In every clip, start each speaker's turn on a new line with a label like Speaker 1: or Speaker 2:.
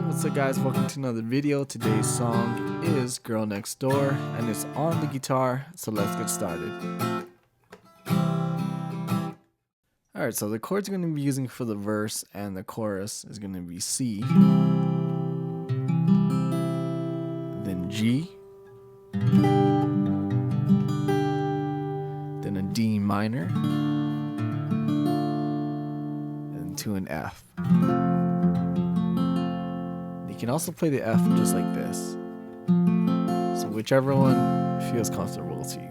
Speaker 1: what's up guys, welcome to another video. Today's song is Girl Next Door and it's on the guitar, so let's get started. Alright, so the chords I'm going to be using for the verse and the chorus is going to be C, then G, then a D minor, and to an F. You can also play the F just like this, so whichever one feels comfortable to you.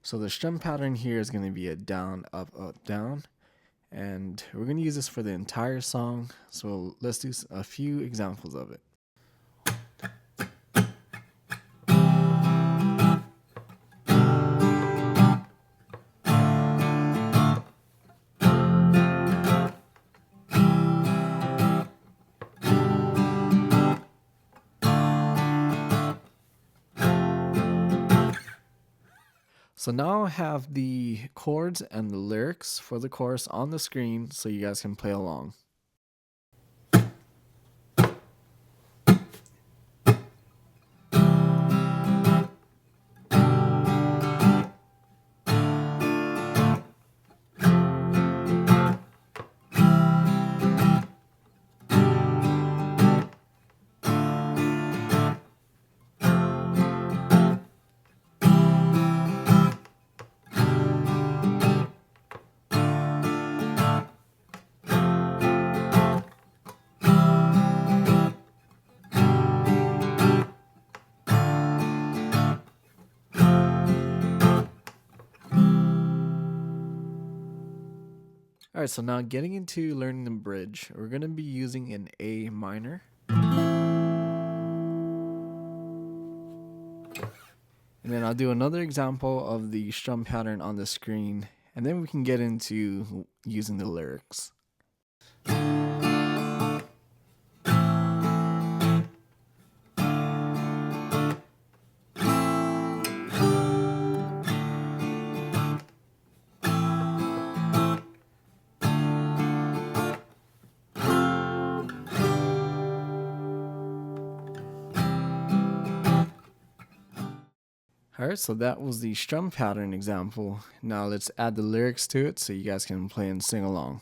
Speaker 1: So the strum pattern here is going to be a down, up, up, down, and we're going to use this for the entire song, so let's do a few examples of it. So now I have the chords and the lyrics for the chorus on the screen so you guys can play along. Alright, so now getting into learning the bridge, we're going to be using an A minor. And then I'll do another example of the strum pattern on the screen, and then we can get into using the lyrics. Alright, so that was the strum pattern example. Now let's add the lyrics to it so you guys can play and sing along.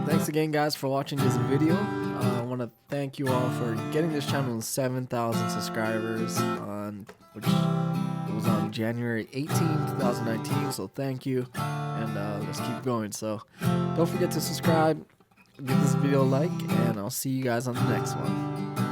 Speaker 1: Thanks again guys for watching this video. I want to thank you all for getting this channel to 7,000 subscribers which was on January 18, 2019, so thank you, and let's keep going. So don't forget to subscribe, give this video a like, and I'll see you guys on the next one.